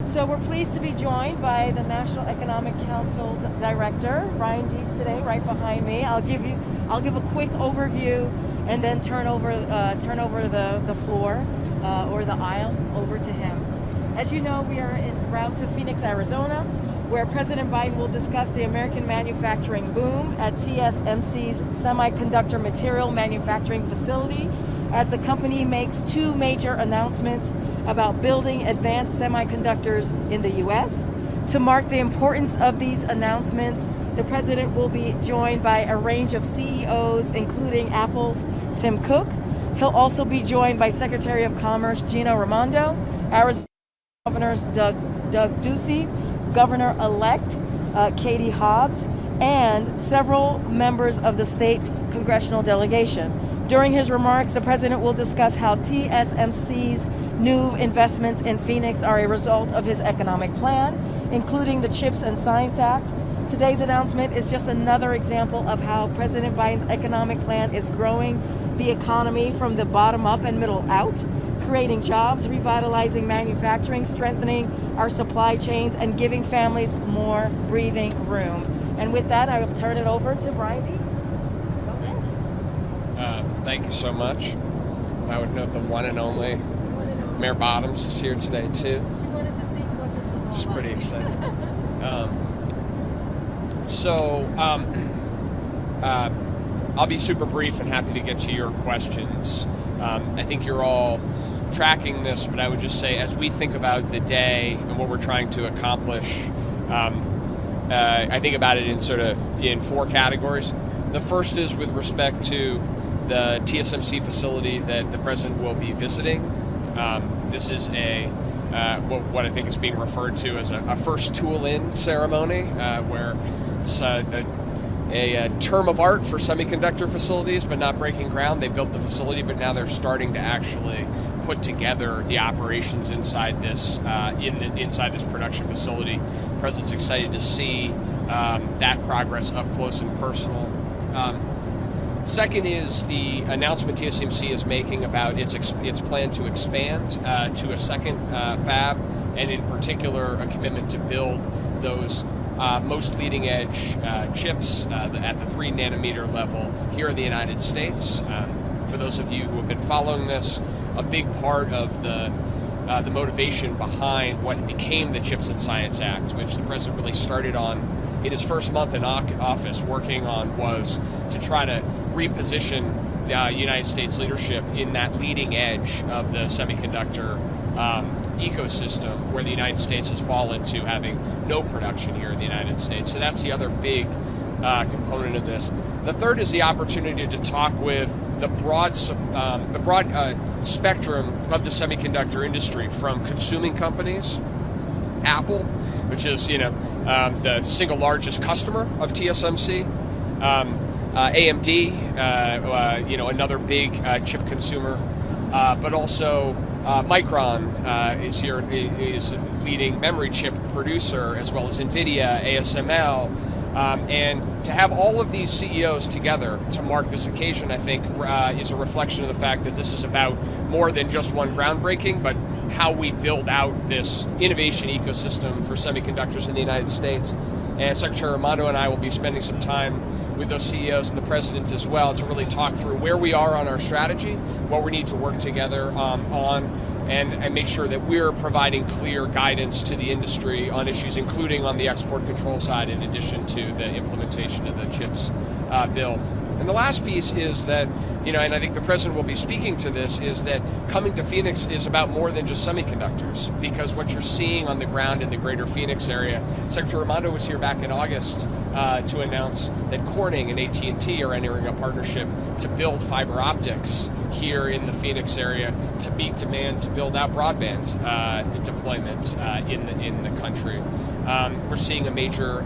So we're pleased to be joined by the National Economic Council Director, Ryan Deese, today, right behind me. I'll give a quick overview and then turn over the floor or the aisle over to him. As you know, we are en route to Phoenix, Arizona, where President Biden will discuss the American manufacturing boom at TSMC's semiconductor material manufacturing facility, as the company makes two major announcements about building advanced semiconductors in the U.S. To mark the importance of these announcements, the president will be joined by a range of CEOs, including Apple's Tim Cook. He'll also be joined by Secretary of Commerce Gina Raimondo, Arizona Governors Doug Ducey, Governor-elect Katie Hobbs, and several members of the state's congressional delegation. During his remarks, the president will discuss how TSMC's new investments in Phoenix are a result of his economic plan, including the CHIPS and Science Act. Today's announcement is just another example of how President Biden's economic plan is growing the economy from the bottom up and middle out, creating jobs, revitalizing manufacturing, strengthening our supply chains, and giving families more breathing room. And with that, I will turn it over to Brian Deese. Thank you so much. I would note the one and only Mayor Bottoms is here today too. She wanted to see what this was all about. It's pretty exciting. I'll be super brief and happy to get to your questions. I think you're all tracking this, but I would just say, as we think about the day and what we're trying to accomplish, I think about it in four categories. The first is with respect to the TSMC facility that the president will be visiting. This is what I think is being referred to as a first tool-in ceremony, where it's a term of art for semiconductor facilities, but not breaking ground. They built the facility, but now they're starting to actually put together the operations inside this inside this production facility. The president's excited to see that progress up close and personal. Second is the announcement TSMC is making about its plan to expand to a second fab, and in particular a commitment to build those most leading edge chips at the 3 nanometer level here in the United States. For those of you who have been following this, a big part of the motivation behind what became the CHIPS and Science Act, which the president really started on in his first month in office working on, was to try to reposition the United States leadership in that leading edge of the semiconductor ecosystem, where the United States has fallen to having no production here in the United States. So that's the other big component of this. The third is the opportunity to talk with the broad spectrum of the semiconductor industry, from consuming companies, Apple, which is the single largest customer of TSMC, AMD, another big chip consumer, but also Micron is a leading memory chip producer, as well as NVIDIA, ASML, and to have all of these CEOs together to mark this occasion, I think, is a reflection of the fact that this is about more than just one groundbreaking, but how we build out this innovation ecosystem for semiconductors in the United States. And Secretary Raimondo and I will be spending some time with those CEOs and the president as well to really talk through where we are on our strategy, what we need to work together on, and make sure that we're providing clear guidance to the industry on issues, including on the export control side, in addition to the implementation of the CHIPS bill. And the last piece is that, and I think the president will be speaking to this, is that coming to Phoenix is about more than just semiconductors, because what you're seeing on the ground in the greater Phoenix area, Secretary Raimondo was here back in August to announce that Corning and AT&T are entering a partnership to build fiber optics here in the Phoenix area to meet demand to build out broadband deployment in the country. We're seeing a major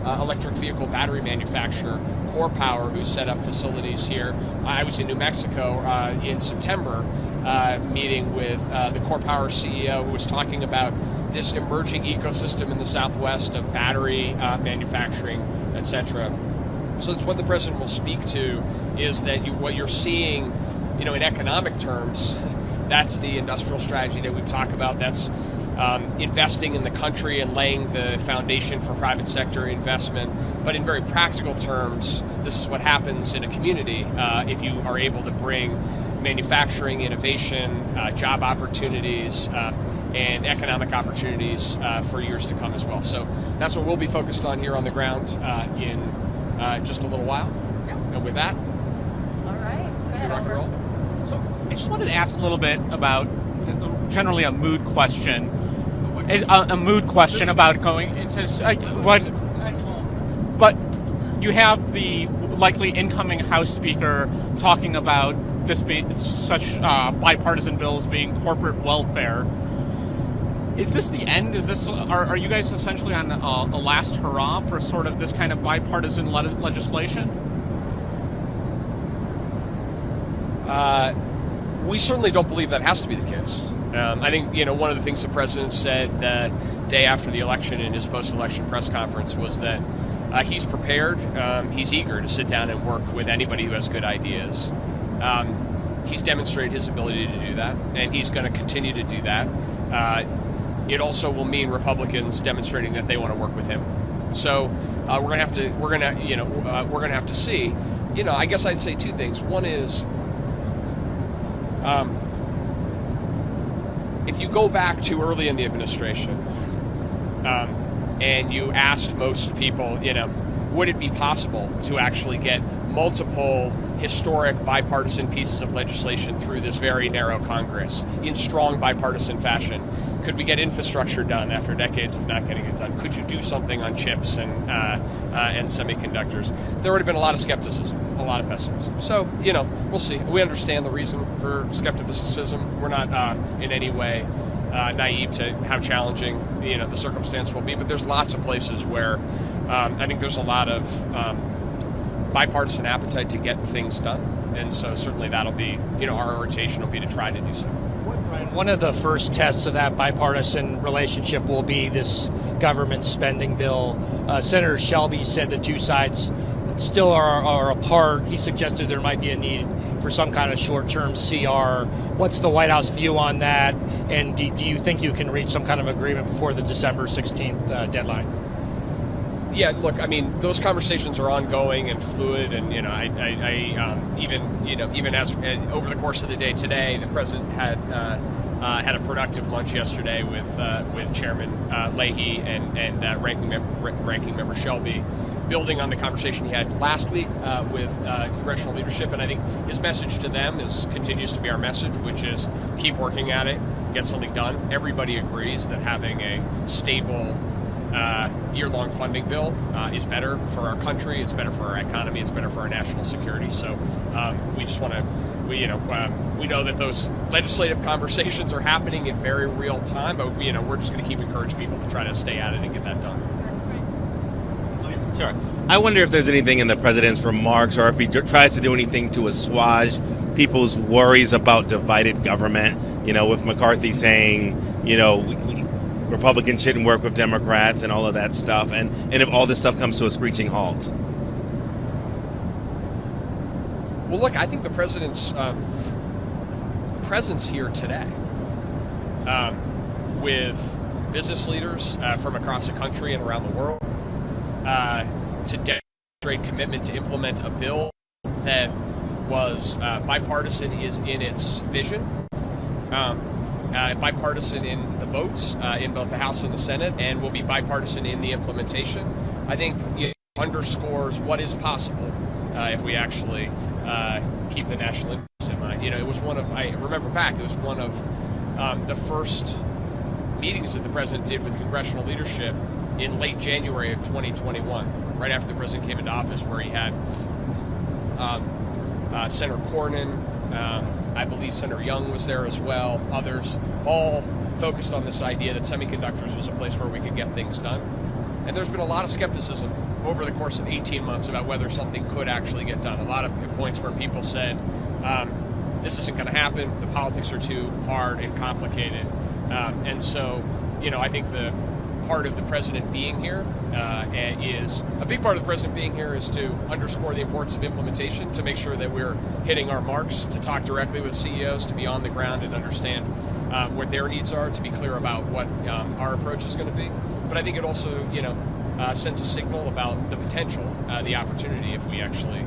electric vehicle battery manufacturer, Core Power, who set up facilities here. I was in New Mexico in September meeting with the Core Power CEO, who was talking about this emerging ecosystem in the Southwest of battery manufacturing, etc. So that's what the president will speak to, is that what you're seeing, in economic terms, that's the industrial strategy that we've talked about. That's investing in the country and laying the foundation for private sector investment. But in very practical terms, this is what happens in a community if you are able to bring manufacturing, innovation, job opportunities, and economic opportunities for years to come as well. So that's what we'll be focused on here on the ground in just a little while. Yeah. And with that, all right, should we rock and roll? So I just wanted to ask a little bit about generally a mood question. A mood question about going into what, but you have the likely incoming House Speaker talking about this being such bipartisan bills being corporate welfare. Is this the end? Is this are you guys essentially on a last hurrah for sort of this kind of bipartisan legislation? We certainly don't believe that has to be the case. I think one of the things the president said the day after the election in his post-election press conference was that he's prepared, he's eager to sit down and work with anybody who has good ideas. He's demonstrated his ability to do that, and he's going to continue to do that. It also will mean Republicans demonstrating that they want to work with him. So we're going to have to see. I guess I'd say two things. One is, if you go back to early in the administration, and you asked most people, would it be possible to actually get multiple historic bipartisan pieces of legislation through this very narrow Congress in strong bipartisan fashion? Could we get infrastructure done after decades of not getting it done? Could you do something on chips and semiconductors? There would have been a lot of skepticism, a lot of pessimism. So, we'll see. We understand the reason for skepticism. We're not in any way naive to how challenging the circumstance will be. But there's lots of places where I think there's a lot of bipartisan appetite to get things done, and so certainly that'll be our orientation will be to try to do so. One of the first tests of that bipartisan relationship will be this government spending bill. Senator Shelby said the two sides still are apart. He suggested there might be a need for some kind of short-term CR. What's the White House view on that? And do you think you can reach some kind of agreement before the December 16th deadline? Yeah, look, I mean, those conversations are ongoing and fluid, and even as over the course of the day today, the president had a productive lunch yesterday with Chairman Leahy and Ranking Member Shelby, building on the conversation he had last week with congressional leadership. And I think his message to them continues to be our message, which is keep working at it, get something done. Everybody agrees that having a stable year-long funding bill is better for our country, it's better for our economy, it's better for our national security. So we just want to, we know that those legislative conversations are happening in very real time, but we're just going to keep encouraging people to try to stay at it and get that done. Sure. I wonder if there's anything in the president's remarks, or if he tries to do anything to assuage people's worries about divided government, with McCarthy saying, Republicans shouldn't work with Democrats and all of that stuff, and if all this stuff comes to a screeching halt. Well, look, I think the president's presence here today with business leaders from across the country and around the world to demonstrate commitment to implement a bill that was bipartisan is in its vision, bipartisan in the votes in both the House and the Senate, and will be bipartisan in the implementation. I think it underscores what is possible if we actually keep the national interest in mind. It was I remember back, it was one of the first meetings that the president did with congressional leadership in late January of 2021, right after the president came into office, where he had Senator Cornyn, I believe Senator Young was there as well, others, all focused on this idea that semiconductors was a place where we could get things done. And there's been a lot of skepticism over the course of 18 months about whether something could actually get done. A lot of points where people said, this isn't going to happen, the politics are too hard and complicated. And so, I think the part of the president being here is a big part of the president being here is to underscore the importance of implementation, to make sure that we're hitting our marks, to talk directly with CEOs, to be on the ground and understand what their needs are, to be clear about what our approach is going to be. But I think it also, sends a signal about the potential, the opportunity, if we actually,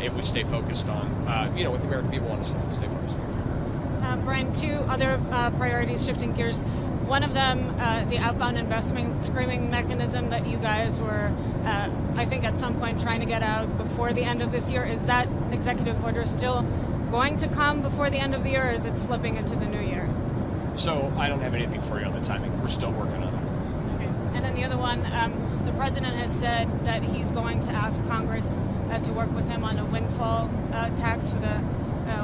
if we stay focused on, what the American people want us to stay focused on. Brian, two other priorities, shifting gears. One of them, the outbound investment screening mechanism that you guys were, I think at some point trying to get out before the end of this year. Is that executive order still going to come before the end of the year, or is it slipping into the new year? So I don't have anything for you on the timing. We're still working on it. Okay. And then the other one, the president has said that he's going to ask Congress to work with him on a windfall tax for the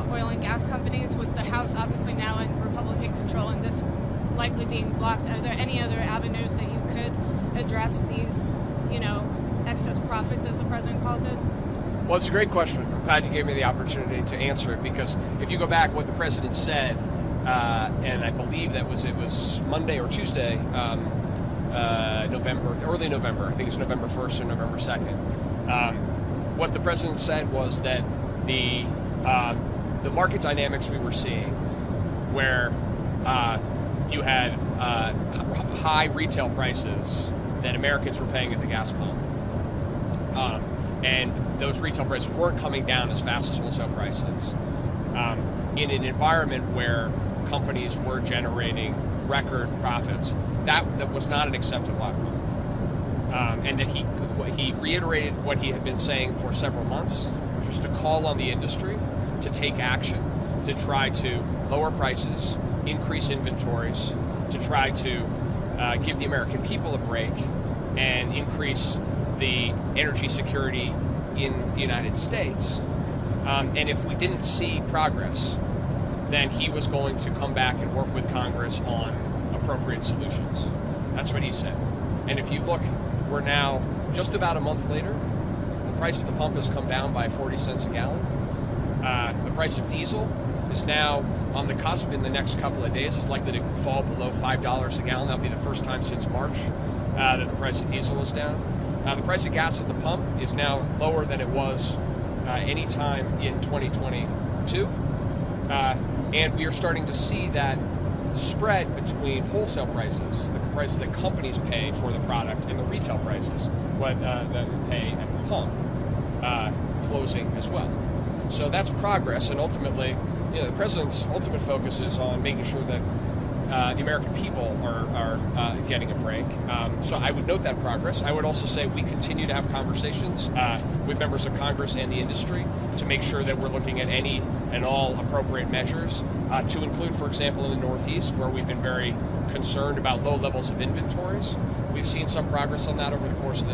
oil and gas companies, with the House obviously now in Republican control and this likely being blocked. Are there any other avenues that you could address these, excess profits, as the president calls it? Well, it's a great question. I'm glad you gave me the opportunity to answer it, because if you go back what the president said, and I believe it was Monday or Tuesday, early November, I think it's November 1st or November 2nd. What the president said was that the market dynamics we were seeing, where you had high retail prices that Americans were paying at the gas pump, and those retail prices weren't coming down as fast as wholesale prices, in an environment where companies were generating record profits, that was not an acceptable outcome. And that he reiterated what he had been saying for several months, which was to call on the industry to take action, to try to lower prices, increase inventories, to try to give the American people a break and increase the energy security in the United States. And if we didn't see progress, then he was going to come back and work with Congress on appropriate solutions. That's what he said. And if you look, we're now just about a month later. The price at the pump has come down by 40 cents a gallon. The price of diesel is now on the cusp. In the next couple of days, it's likely to fall below $5 a gallon. That'll be the first time since March that the price of diesel is down. The price of gas at the pump is now lower than it was any time in 2022. And we are starting to see that spread between wholesale prices, the prices that companies pay for the product, and the retail prices, what that we pay at the pump, closing as well. So that's progress, and ultimately, the president's ultimate focus is on making sure that the American people are getting a break. So I would note that progress. I would also say we continue to have conversations with members of Congress and the industry to make sure that we're looking at any and all appropriate measures, to include, for example, in the Northeast, where we've been very concerned about low levels of inventories. We've seen some progress on that over the course of the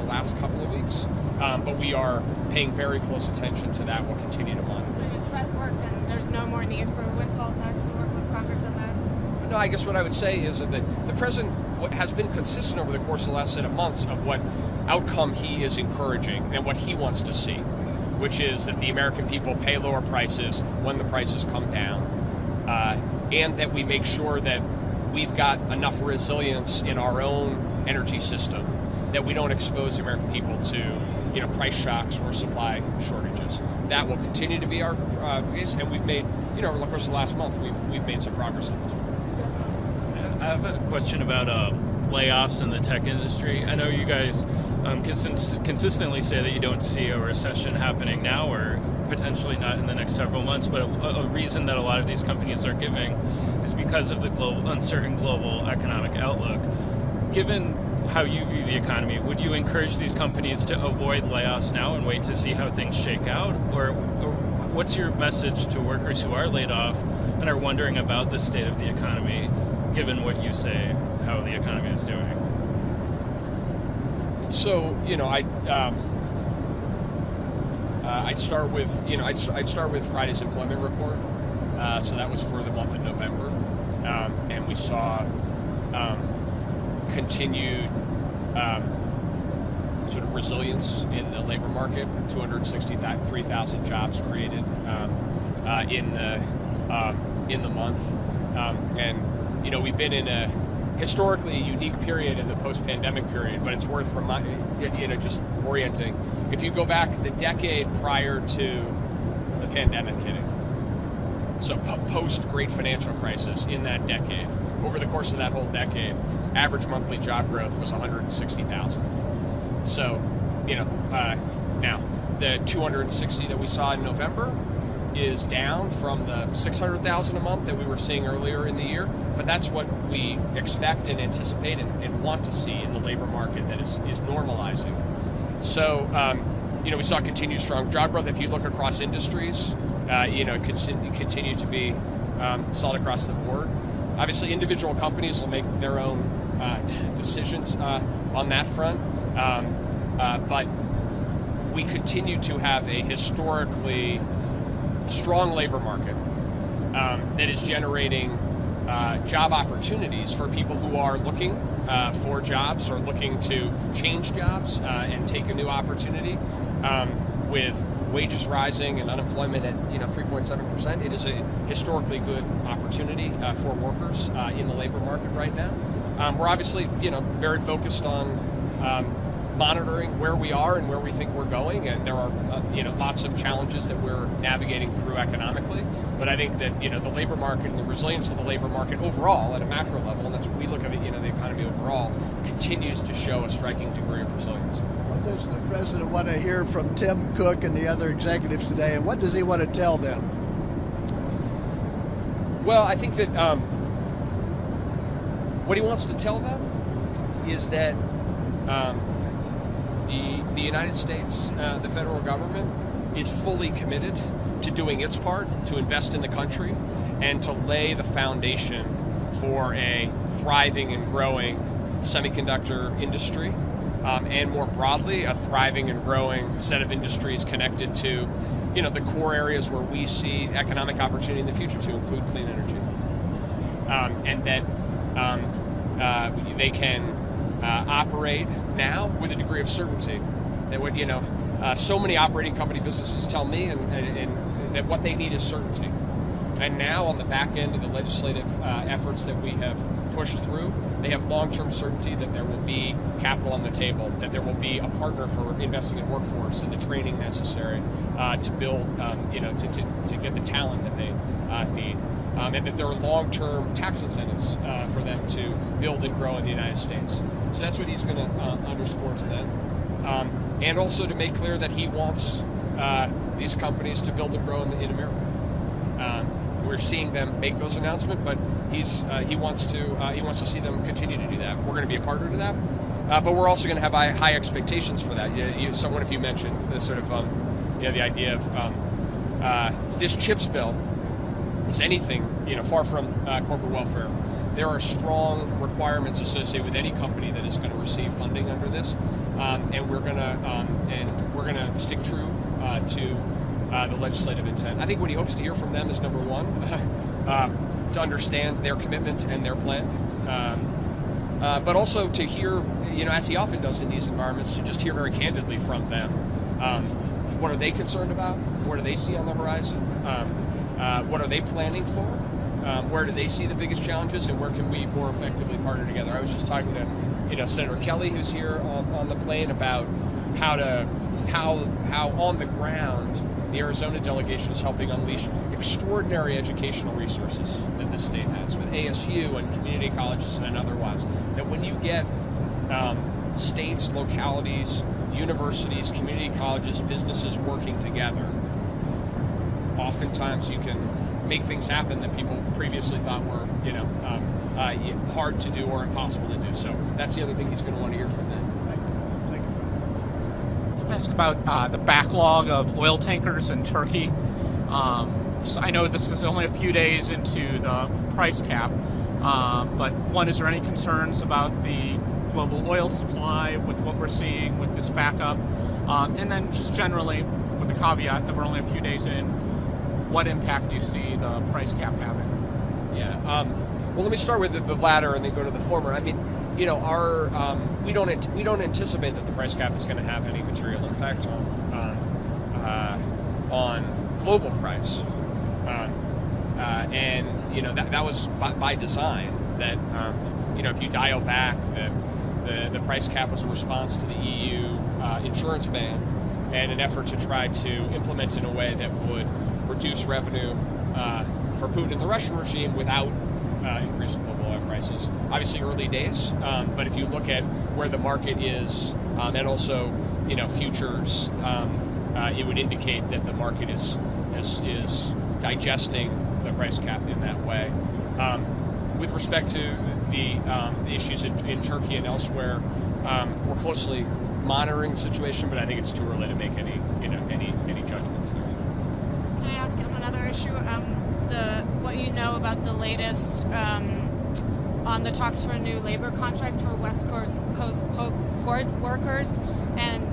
last couple of weeks, but we are paying very close attention to that. We'll continue to monitor. So your threat worked, and there's no more need for a windfall tax to work with Congress on that? No, I guess what I would say is that the president has been consistent over the course of the last set of months of what outcome he is encouraging and what he wants to see, which is that the American people pay lower prices when the prices come down, and that we make sure that we've got enough resilience in our own energy system that we don't expose the American people to price shocks or supply shortages. That will continue to be our case, and we've made, over the course of the last month, we've made some progress on this. I have a question about layoffs in the tech industry. I know you guys consistently say that you don't see a recession happening now, or potentially not in the next several months, but a reason that a lot of these companies are giving is because of the uncertain global economic outlook. Given how you view the economy, would you encourage these companies to avoid layoffs now and wait to see how things shake out? Or what's your message to workers who are laid off and are wondering about the state of the economy, given what you say, how the economy is doing? So, I'd start with Friday's employment report. So that was for the month of November, and we saw continued sort of resilience in the labor market. 263,000 jobs created in the month, and we've been in a historically unique period in the post-pandemic period, but it's worth just orienting. If you go back the decade prior to the pandemic hitting, So post Great Financial Crisis, in that decade, over the course of that whole decade, average monthly job growth was 160,000. So, now the 260 that we saw in November is down from the 600,000 a month that we were seeing earlier in the year, but that's what we expect and anticipate and want to see in the labor market that is normalizing. So, we saw continued strong job growth. If you look across industries, it continued to be solid across the board. Obviously, individual companies will make their own decisions on that front, but we continue to have a historically strong labor market that is generating job opportunities for people who are looking for jobs or looking to change jobs and take a new opportunity. With wages rising and unemployment at 3.7%, it is a historically good opportunity for workers in the labor market right now. We're obviously very focused on monitoring where we are and where we think we're going, and there are lots of challenges that we're navigating through economically. But I think that the labor market and the resilience of the labor market overall at a macro level, and that's what we look at the economy overall, continues to show a striking degree of resilience. What does the president want to hear from Tim Cook and the other executives today, and what does he want to tell them? Well, I think that what he wants to tell them is that the United States, the federal government, is fully committed to doing its part to invest in the country and to lay the foundation for a thriving and growing semiconductor industry, and more broadly, a thriving and growing set of industries connected to the core areas where we see economic opportunity in the future, to include clean energy, and that they can operate now with a degree of certainty. That what so many operating company businesses tell me, and that what they need is certainty. And now, on the back end of the legislative efforts that we have pushed through, they have long-term certainty that there will be capital on the table, that there will be a partner for investing in workforce and the training necessary to build, to get the talent that they need. And that there are long-term tax incentives for them to build and grow in the United States. So that's what he's going to underscore to them. And also to make clear that he wants these companies to build and grow in America. We're seeing them make those announcements, but he wants to see them continue to do that. We're going to be a partner to that, but we're also going to have high expectations for that. One of you mentioned the sort of the idea of this CHIPS bill is anything far from corporate welfare. There are strong requirements associated with any company that is going to receive funding under this, and we're going to stick true to the legislative intent. I think what he hopes to hear from them is, number one, to understand their commitment and their plan, but also to hear, as he often does in these environments, to just hear very candidly from them. What are they concerned about? What do they see on the horizon? What are they planning for? Where do they see the biggest challenges, and where can we more effectively partner together? I was just talking to Senator Kelly, who's here on the plane, about how on the ground the Arizona delegation is helping unleash extraordinary educational resources that this state has with ASU and community colleges and otherwise. That when you get states, localities, universities, community colleges, businesses working together, oftentimes you can make things happen that people previously thought were hard to do or impossible to do. So that's the other thing he's going to want to hear from them. Ask about the backlog of oil tankers in Turkey. So I know this is only a few days into the price cap, but one, is there any concerns about the global oil supply with what we're seeing with this backup? And then just generally, with the caveat that we're only a few days in, what impact do you see the price cap having? Yeah. Well, let me start with the latter and then go to the former. I mean, we don't anticipate that the price cap is going to have any material impact on global price, and that was by design. That if you dial back, the price cap was a response to the EU insurance ban and an effort to try to implement in a way that would reduce revenue for Putin and the Russian regime without increasing global oil prices. Obviously, early days, but if you look at where the market is and also futures, it would indicate that the market is digesting the price cap in that way. With respect to the issues in Turkey and elsewhere, we're closely monitoring the situation, but I think it's too early to make any judgments there. Can I ask on another issue? What you know about the latest on the talks for a new labor contract for West Coast port workers, and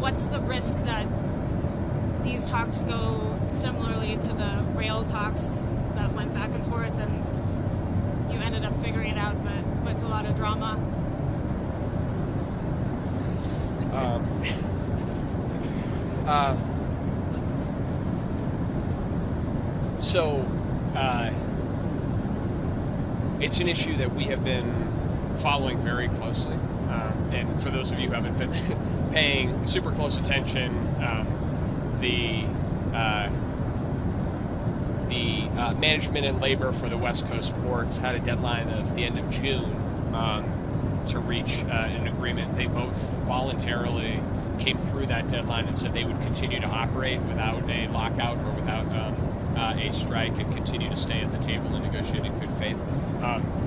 what's the risk that these talks go similarly to the rail talks that went back and forth, and you ended up figuring it out, but with a lot of drama? It's an issue that we have been following very closely. And for those of you who haven't been paying super close attention, the management and labor for the West Coast ports had a deadline of the end of June to reach an agreement. They both voluntarily came through that deadline and said they would continue to operate without a lockout or without a strike and continue to stay at the table and negotiate in good faith.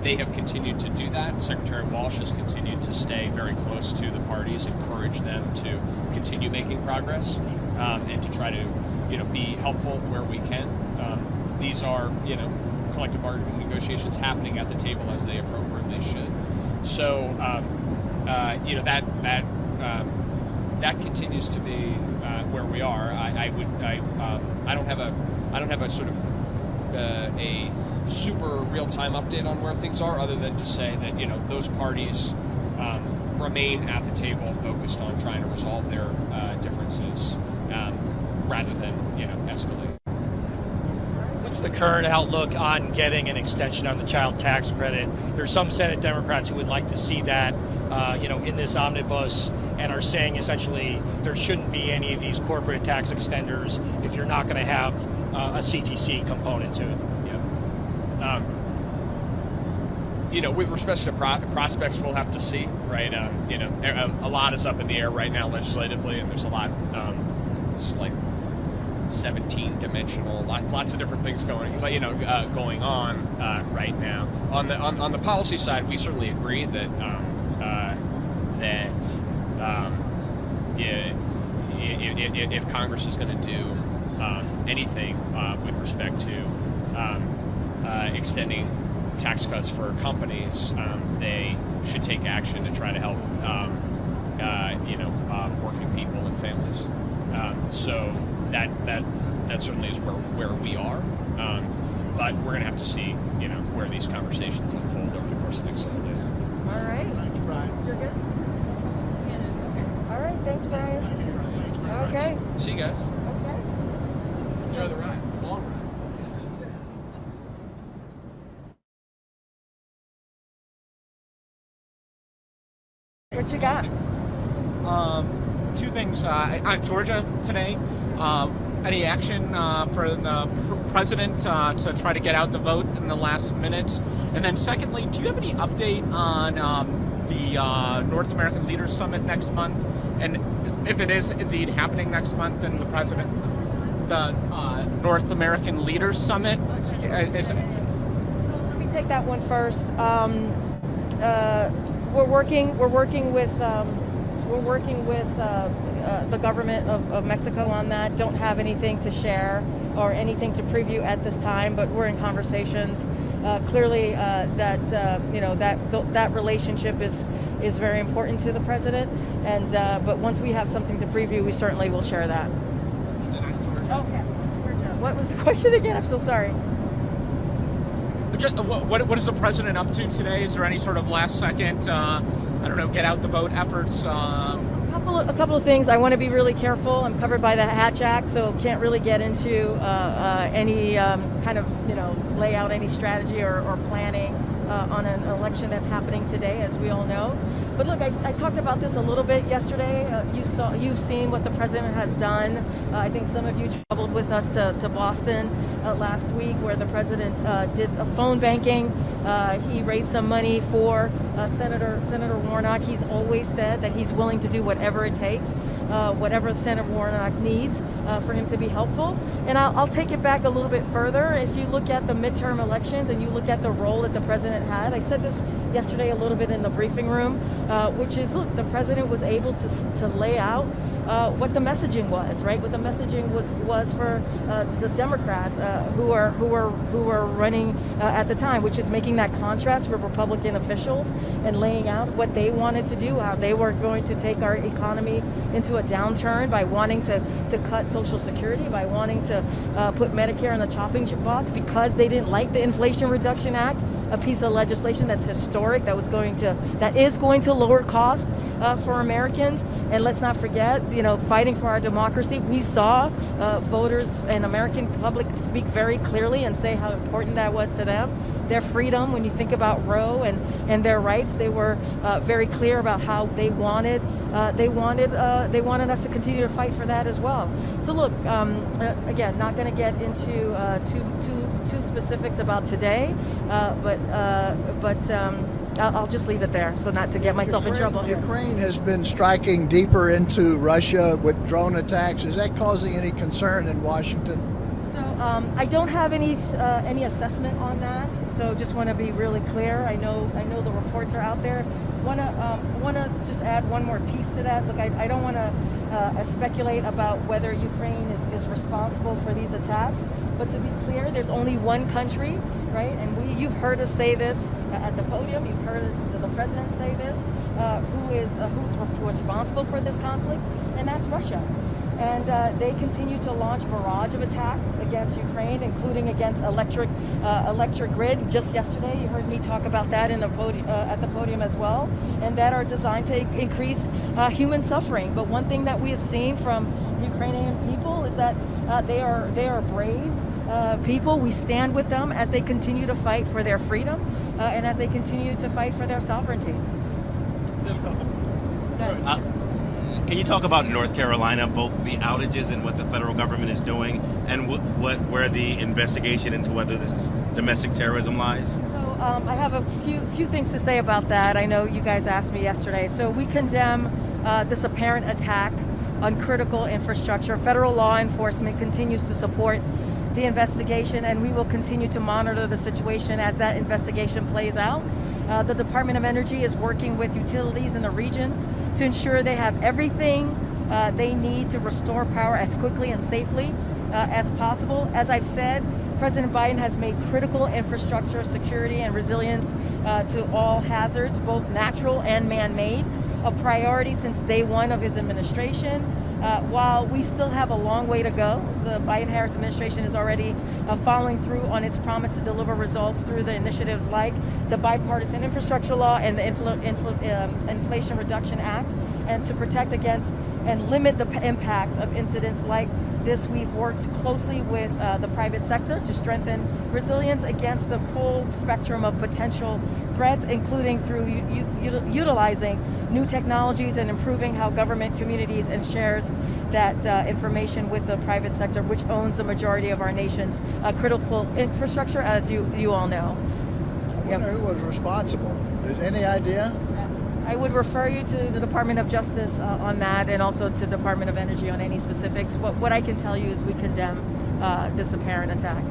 They have continued to do that. Secretary Walsh has continued to stay very close to the parties, encourage them to continue making progress, and to try to, be helpful where we can. These are, collective bargaining negotiations happening at the table as they appropriately should. So, that continues to be where we are. I don't have a sort of a super real-time update on where things are, other than to say that those parties remain at the table, focused on trying to resolve their differences rather than escalate. What's the current outlook on getting an extension on the child tax credit? There's some Senate Democrats who would like to see that, in this omnibus, and are saying essentially there shouldn't be any of these corporate tax extenders if you're not going to have a CTC component to it. With respect to prospects, we'll have to see, right? A lot is up in the air right now legislatively, and there's a lot, it's like 17-dimensional, lots of different things going on right now. On the policy side, we certainly agree that if Congress is going to do anything with respect to extending tax cuts for companies, they should take action to try to help working people and families. So that certainly is where we are, but we're going to have to see where these conversations unfold over the course of the next several days. All right. Thank you, Brian. You're good? Okay. All right. Thanks, Brian. Okay. See you guys. Okay. Enjoy the ride, the long ride. What you got? Two things on Georgia today. Any action for the president to try to get out the vote in the last minute? And then secondly, do you have any update on the North American Leaders Summit next month? And if it is indeed happening next month, then the North American Leaders Summit is. So let me take that one first. We're working with the government of Mexico on that. Don't have anything to share or anything to preview at this time, but we're in conversations. Clearly, that relationship is very important to the president. And but once we have something to preview, we certainly will share that. Oh yes, Georgia. What was the question again? I'm so sorry. What is the president up to today? Is there any sort of last second, get out the vote efforts? A couple of things. I want to be really careful. I'm covered by the Hatch Act, so can't really get into any lay out any strategy or planning on an election that's happening today, as we all know. But look, I talked about this a little bit yesterday. You've seen what the president has done. I think some of you traveled with us to Boston. last week, where the president did a phone banking. He raised some money for Senator Warnock. He's always said that he's willing to do whatever it takes, whatever Senator Warnock needs for him to be helpful. And I'll take it back a little bit further. If you look at the midterm elections and you look at the role that the president had, I said this yesterday a little bit in the briefing room, which is, look, the president was able to lay out what the messaging was, right? What the messaging was for the Democrats who were running at the time, which is making that contrast for Republican officials and laying out what they wanted to do, how they were going to take our economy into a downturn by wanting to cut Social Security, by wanting to put Medicare in the chopping box because they didn't like the Inflation Reduction Act, a piece of legislation that's historic, that is going to lower cost for Americans. And let's not forget, fighting for our democracy. We saw voters and American public speak very clearly and say how important that was to them. Their freedom, when you think about Roe and their rights, they were very clear about how they wanted us to continue to fight for that as well. So look, again, not going to get into too specifics about today, but I'll just leave it there, so not to get myself in trouble. Ukraine has been striking deeper into Russia with drone attacks. Is that causing any concern in Washington? So I don't have any assessment on that. So just want to be really clear. I know the reports are out there. Want to just add one more piece to that. Look, I don't want to speculate about whether Ukraine is responsible for these attacks. But to be clear, there's only one country, right? And you've heard us say this at the podium. You've heard the president say this. Who's responsible for this conflict? And that's Russia. And they continue to launch barrage of attacks against Ukraine, including against electric grid. Just yesterday, you heard me talk about that at the podium as well, and that are designed to increase human suffering. But one thing that we have seen from the Ukrainian people is that they are brave people. We stand with them as they continue to fight for their freedom and as they continue to fight for their sovereignty. Can you talk about North Carolina, both the outages and what the federal government is doing, and where the investigation into whether this is domestic terrorism lies? So I have a few things to say about that. I know you guys asked me yesterday. So we condemn this apparent attack on critical infrastructure. Federal law enforcement continues to support the investigation, and we will continue to monitor the situation as that investigation plays out. The Department of Energy is working with utilities in the region to ensure they have everything they need to restore power as quickly and safely as possible. As I've said, President Biden has made critical infrastructure, security, and resilience to all hazards, both natural and man-made, a priority since day one of his administration. While we still have a long way to go, the Biden-Harris administration is already following through on its promise to deliver results through the initiatives like the Bipartisan Infrastructure Law and the Inflation Reduction Act, and to protect against and limit the impacts of incidents like this. We've worked closely with the private sector to strengthen resilience against the full spectrum of potential threats, including through utilizing new technologies and improving how government communities and shares that information with the private sector, which owns the majority of our nation's critical infrastructure, as you all know. I wonder who was responsible. Is any idea? I would refer you to the Department of Justice on that, and also to the Department of Energy on any specifics. What I can tell you is we condemn this apparent attack.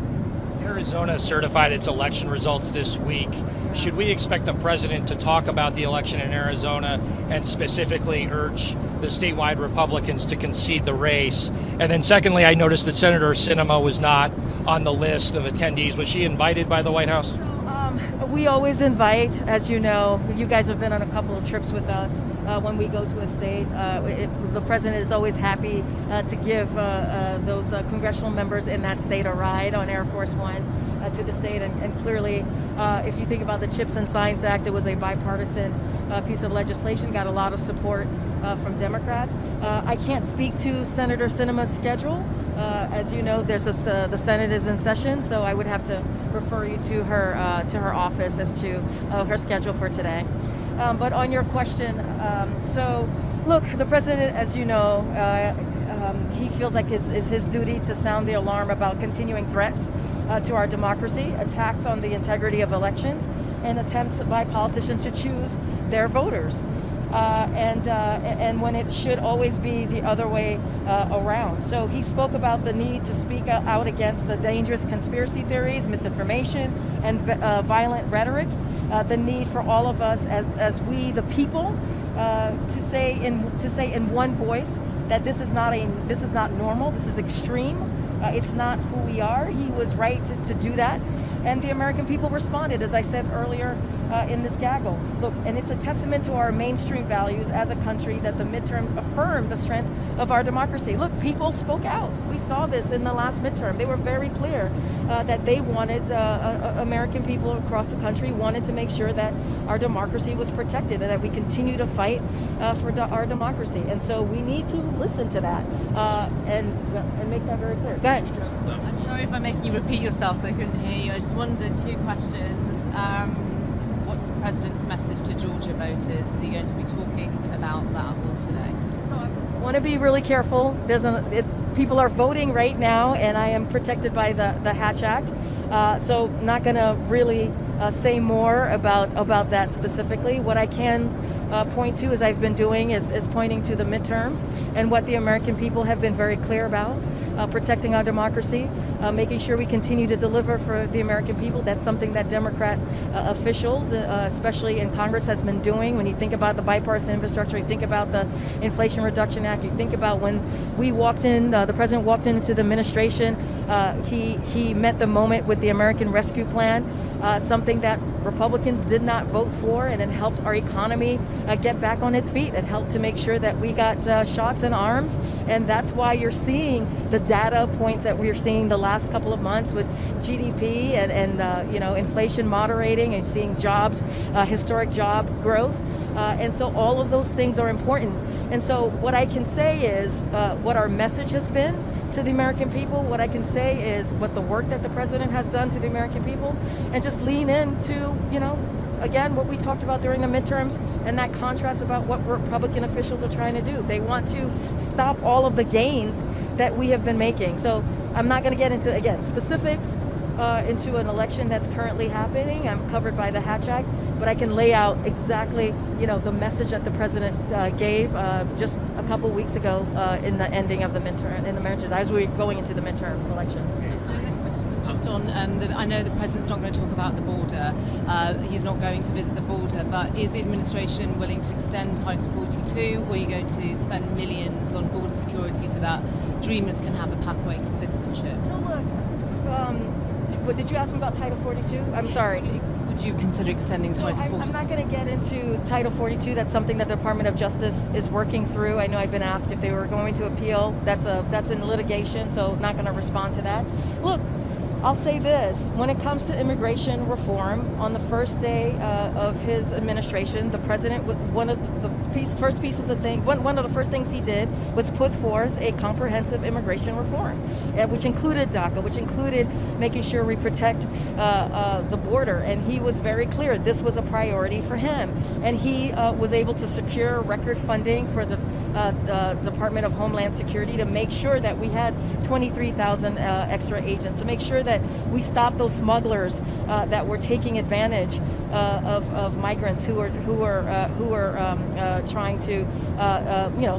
Arizona certified its election results this week. Should we expect the president to talk about the election in Arizona and specifically urge the statewide Republicans to concede the race? And then secondly, I noticed that Senator Sinema was not on the list of attendees. Was she invited by the White House? We always invite, as you know. You guys have been on a couple of trips with us when we go to a state. The president is always happy to give those congressional members in that state a ride on Air Force One to the state. And clearly, if you think about the CHIPS and Science Act, it was a bipartisan piece of legislation, got a lot of support from Democrats. I can't speak to Senator Sinema's schedule. As you know, the Senate is in session, so I would have to refer you to her office as to her schedule for today. But on your question, so look, the president, as you know, he feels like it's his duty to sound the alarm about continuing threats to our democracy, attacks on the integrity of elections, and attempts by politicians to choose their voters. And when it should always be the other way around. So he spoke about the need to speak out against the dangerous conspiracy theories, misinformation, and violent rhetoric. The need for all of us, as we the people, to say in one voice that this is not normal. This is extreme. It's not who we are. He was right to do that. And the American people responded, as I said earlier in this gaggle. Look, and it's a testament to our mainstream values as a country that the midterms affirm the strength of our democracy. Look, people spoke out. We saw this in the last midterm. They were very clear that they wanted, American people across the country wanted to make sure that our democracy was protected and that we continue to fight for our democracy. And so we need to listen to that and make that very clear. Go ahead. I'm sorry if I'm making you repeat yourself, so I couldn't hear you. I just wondered two questions. What's the president's message to Georgia voters? Is he going to be talking about that all today? So I want to be really careful. People are voting right now, and I am protected by the Hatch Act. So not going to really say more about that specifically. What I can point to, as I've been doing, is pointing to the midterms and what the American people have been very clear about, protecting our democracy, making sure we continue to deliver for the American people. That's something that Democrat officials, especially in Congress, has been doing. When you think about the bipartisan infrastructure, you think about the Inflation Reduction Act, you think about when we walked in, the president walked into the administration, he met the moment with the American Rescue Plan, something that Republicans did not vote for, and it helped our economy get back on its feet. It helped to make sure that we got shots in arms, and that's why you're seeing the data points that we're seeing the last couple of months with GDP and inflation moderating, and seeing jobs, historic job growth, and so all of those things are important. And so what I can say is what our message has been to the American people. What I can say is what the work that the president has done to the American people, and just lean into, again, what we talked about during the midterms, and that contrast about what Republican officials are trying to do. They want to stop all of the gains that we have been making. So I'm not going to get into, again, specifics into an election that's currently happening. I'm covered by the Hatch Act, but I can lay out exactly, the message that the president gave just a couple weeks ago in the ending of the midterm, in the midterms, as we were going into the midterms election. Just on, I know the president's not going to talk about the border. He's not going to visit the border, but is the administration willing to extend Title 42, or are you going to spend millions on border security so that dreamers can have a pathway to citizenship? So look, did you ask me about Title 42? I'm sorry. Would you consider extending Title 42? I'm not going to get into Title 42. That's something that the Department of Justice is working through. I know I've been asked if they were going to appeal. That's in litigation, so not going to respond to that. Look, I'll say this. When it comes to immigration reform, on the first day of his administration, the president, one of the first things he did was put forth a comprehensive immigration reform, which included DACA, which included making sure we protect the border. And he was very clear this was a priority for him. And he was able to secure record funding for the Department of Homeland Security to make sure that we had 23,000 extra agents, to make sure that we stop those smugglers that were taking advantage of migrants who are trying to,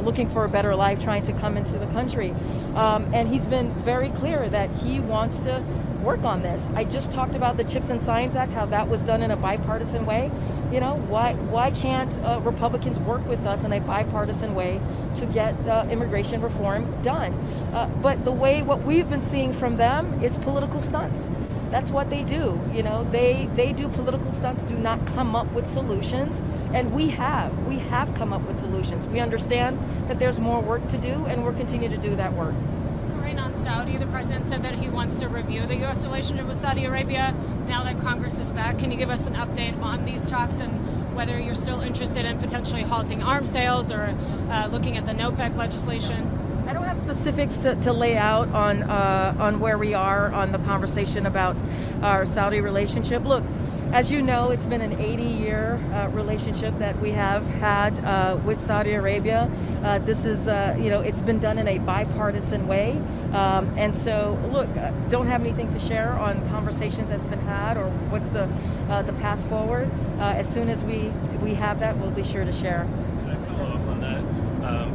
looking for a better life, trying to come into the country. And he's been very clear that he wants to work on this. I just talked about the CHIPS and Science Act, how that was done in a bipartisan way. Why can't Republicans work with us in a bipartisan way to get immigration reform done? But what we've been seeing from them is political stunts. That's what they do. They do political stunts, do not come up with solutions. And we have come up with solutions. We understand that there's more work to do, and we'll continue to do that work. On Saudi, the president said that he wants to review the U.S. relationship with Saudi Arabia now that Congress is back. Can you give us an update on these talks and whether you're still interested in potentially halting arms sales or looking at the NOPEC legislation? I don't have specifics to lay out on where we are on the conversation about our Saudi relationship. Look, As you know, it's been an 80-year relationship that we have had with Saudi Arabia. This is, it's been done in a bipartisan way. And so, look, don't have anything to share on conversations that's been had or what's the path forward. As soon as we have that, we'll be sure to share. Can I follow up on that?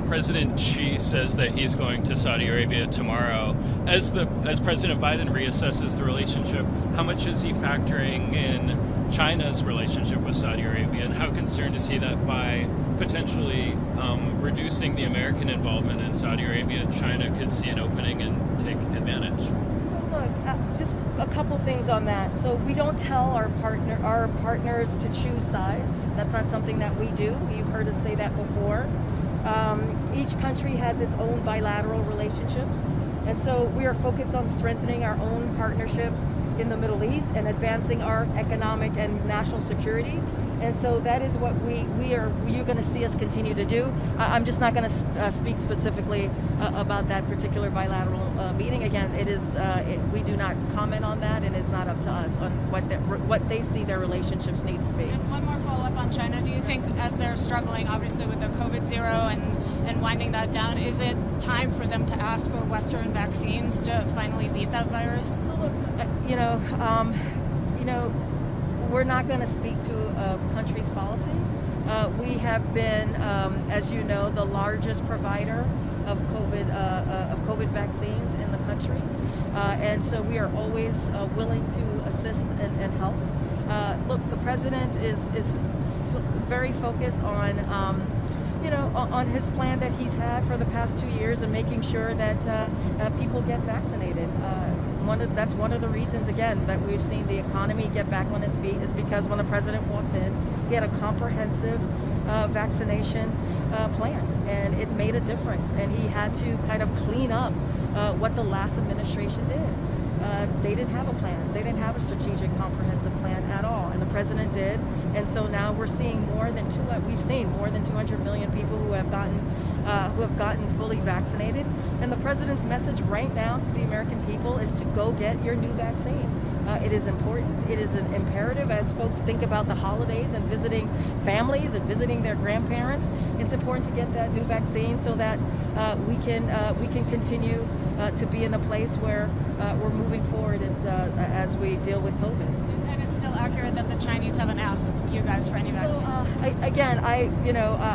President Xi says that he's going to Saudi Arabia tomorrow. As President Biden reassesses the relationship, how much is he factoring in China's relationship with Saudi Arabia, and how concerned is he that by potentially reducing the American involvement in Saudi Arabia, China could see an opening and take advantage? So look, just a couple things on that. So we don't tell our partners to choose sides. That's not something that we do. You've heard us say that before. Each country has its own bilateral relationships, and so we are focused on strengthening our own partnerships in the Middle East and advancing our economic and national security. And so that is what you're going to see us continue to do. I'm just not going to speak specifically about that particular bilateral meeting. Again, we do not comment on that, and it's not up to us on what they see their relationships needs to be. And one more follow-up on China. Do you think, as they're struggling, obviously, with the COVID zero and winding that down, is it time for them to ask for Western vaccines to finally beat that virus? So look, we're not going to speak to a country's policy. We have been, as you know, the largest provider of COVID vaccines in the country, and so we are always willing to assist and help. Look, the president is very focused on on his plan that he's had for the past 2 years and making sure that people get vaccinated. That's one of the reasons, again, that we've seen the economy get back on its feet. It's because when the president walked in, he had a comprehensive vaccination plan, and it made a difference. And he had to kind of clean up what the last administration did. They didn't have a plan. They didn't have a strategic, comprehensive plan at all, and the president did. And so now we're seeing more than 200 million people who have gotten fully vaccinated. And the president's message right now to the American people is to go get your new vaccine. It is important. It is an imperative as folks think about the holidays and visiting families and visiting their grandparents. It's important to get that new vaccine so that we can continue to be in a place where we're moving forward as we deal with COVID. And it's still accurate that the Chinese haven't asked you guys for any vaccines?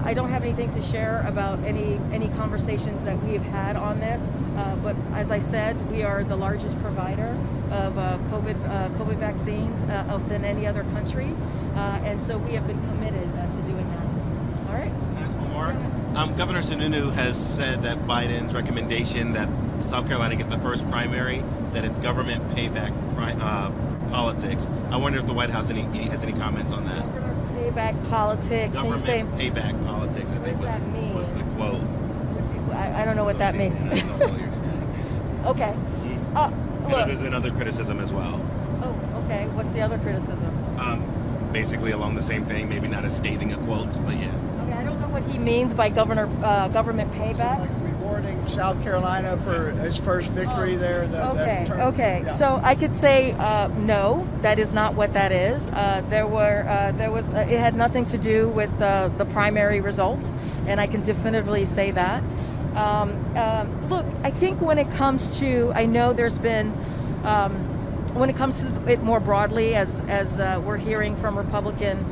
I don't have anything to share about any conversations that we have had on this. But as I said, we are the largest provider of COVID vaccines than any other country, and so we have been committed to doing that. All right. Can I ask one more? Governor Sununu has said that Biden's recommendation that South Carolina get the first primary, that it's government payback politics. I wonder if the White House has any comments on that. Government payback politics. Government payback politics, I think was the quote. I don't know what that means. Okay. Look. There's been other criticism as well. Oh, okay. What's the other criticism? Basically along the same thing, maybe not as scathing a quote, but yeah. Okay, I don't know what he means by government payback. Like rewarding South Carolina for his first victory there. Okay. Yeah. So I could say no, that is not what that is. It had nothing to do with the primary results, and I can definitively say that. Look, I think when it comes to, I know there's been, when it comes to it more broadly, as we're hearing from Republican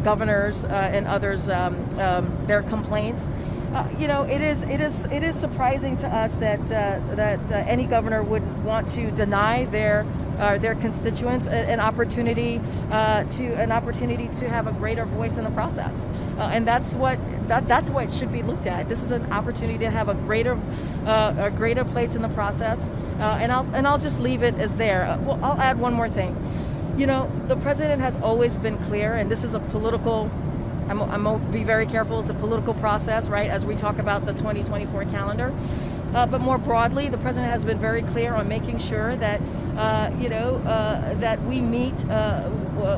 governors and others, their complaints. It is surprising to us that any governor would want to deny their constituents an opportunity to have a greater voice in the process, and that's what should be looked at. This is an opportunity to have a greater place in the process, and I'll just leave it as there. Well, I'll add one more thing. The president has always been clear, and this is a political. I'm going to be very careful. It's a political process, right, as we talk about the 2024 calendar. But more broadly, the president has been very clear on making sure that, that we meet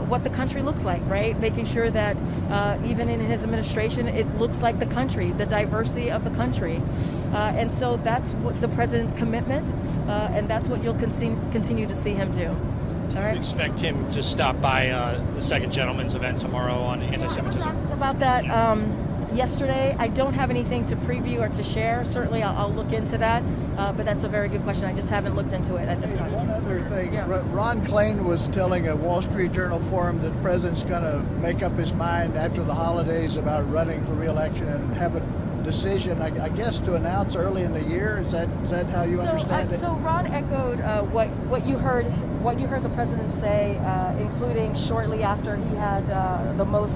what the country looks like, right? Making sure that even in his administration, it looks like the country, the diversity of the country. And so that's what the president's commitment, and that's what you'll continue to see him do. All right. Expect him to stop by the second gentleman's event tomorrow on I was anti-Semitism. asked about that yesterday. I don't have anything to preview or to share. Certainly, I'll look into that. But that's a very good question. I just haven't looked into it at this time. One other thing, Yeah. Ron Klain was telling a Wall Street Journal forum that the president's going to make up his mind after the holidays about running for re-election and have a decision, I guess, to announce early in the year. Is that how you understand it? So Ron echoed what you heard the president say, including shortly after he had the most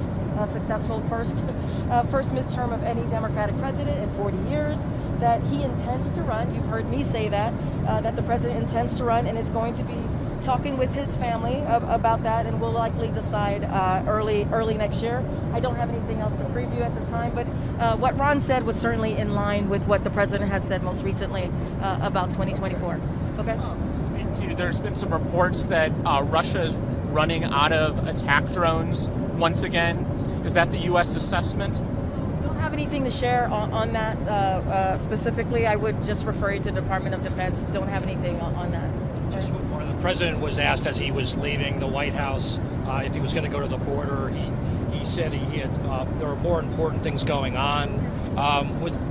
successful first midterm of any Democratic president in 40 years. That he intends to run. You've heard me say that the president intends to run and is going to be talking with his family about that, and will likely decide early next year. I don't have anything else to preview at this time, but what Ron said was certainly in line with what the president has said most recently about 2024. Okay. There's been some reports that Russia is running out of attack drones once again. Is that the U.S. assessment? Have anything to share on that specifically. I would just refer you to the Department of Defense. Don't have anything on that. The president was asked as he was leaving the White House if he was going to go to the border. He said he had there were more important things going on.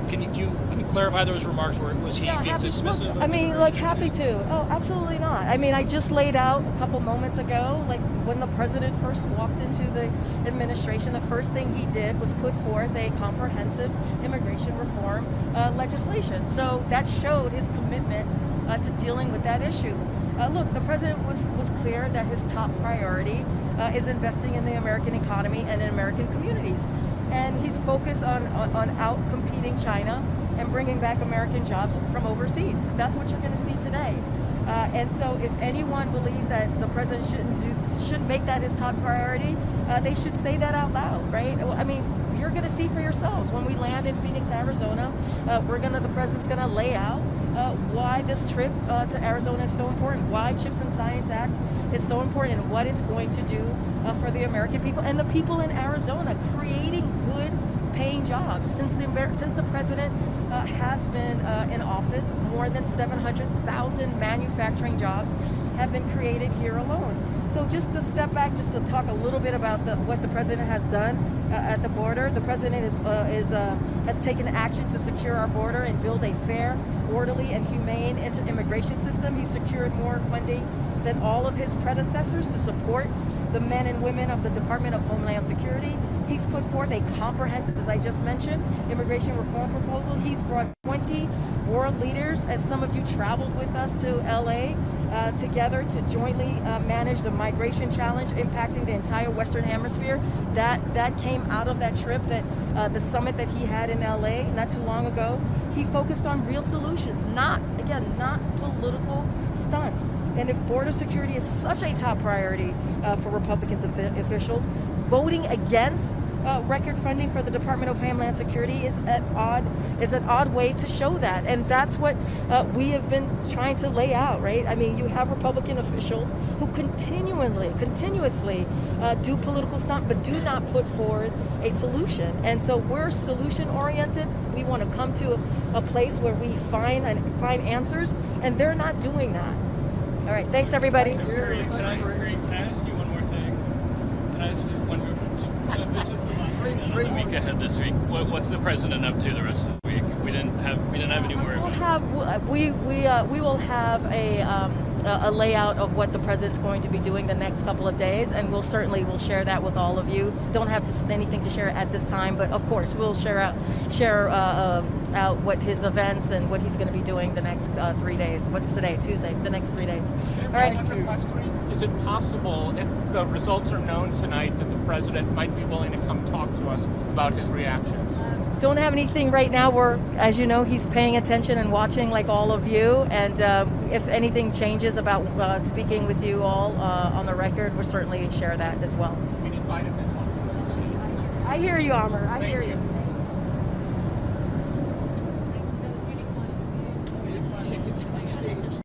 Can you clarify those remarks? Was he being dismissive? Look, I mean, happy to. Oh, absolutely not. I mean, I just laid out a couple moments ago, when the president first walked into the administration, the first thing he did was put forth a comprehensive immigration reform legislation. So that showed his commitment to dealing with that issue. Look, the president was clear that his top priority is investing in the American economy and in American communities. And he's focused on out-competing China and bringing back American jobs from overseas. That's what you're going to see today. And so if anyone believes that the president shouldn't make that his top priority, they should say that out loud, right? I mean, you're going to see for yourselves when we land in Phoenix, Arizona. The president's going to lay out why this trip to Arizona is so important, why CHIPS and Science Act is so important, and what it's going to do for the American people and the people in Arizona, creating good paying jobs. Since the president has been in office, more than 700,000 manufacturing jobs have been created here alone. So just to step back, just to talk a little bit about what the president has done at the border. The president has taken action to secure our border and build a fair, orderly, and humane immigration system. He secured more funding than all of his predecessors to support the men and women of the Department of Homeland Security. He's put forth a comprehensive, as I just mentioned, immigration reform proposal. He's brought 20 world leaders, as some of you traveled with us to LA, together to jointly manage the migration challenge impacting the entire Western Hemisphere. That came out of that trip, the summit that he had in LA not too long ago. He focused on real solutions, not political stunts. And if border security is such a top priority for Republican officials, voting against record funding for the Department of Homeland Security is an odd way to show that. And that's what we have been trying to lay out, right? I mean, you have Republican officials who continuously do political stunt, but do not put forward a solution. And so we're solution oriented. We want to come to a place where we find answers, and they're not doing that. All right, thanks everybody. Can I ask you one more thing? Can I ask you one more thing? This was the last thing on the week ahead this week. What's the president up to the rest of the week? We didn't have any more events. We will have a layout of what the president's going to be doing the next couple of days, and we'll share that with all of you. Don't have anything to share at this time, but of course we'll share out what his events and what he's going to be doing the next 3 days. What's today? Tuesday. The next 3 days. All right. Is it possible, if the results are known tonight, that the president might be willing to come talk to us about his reactions? Don't have anything right now. As you know, he's paying attention and watching like all of you. And if anything changes about speaking with you all on the record, we'll certainly share that as well. We invite him to talk to us. I hear you, Amr. I hear you.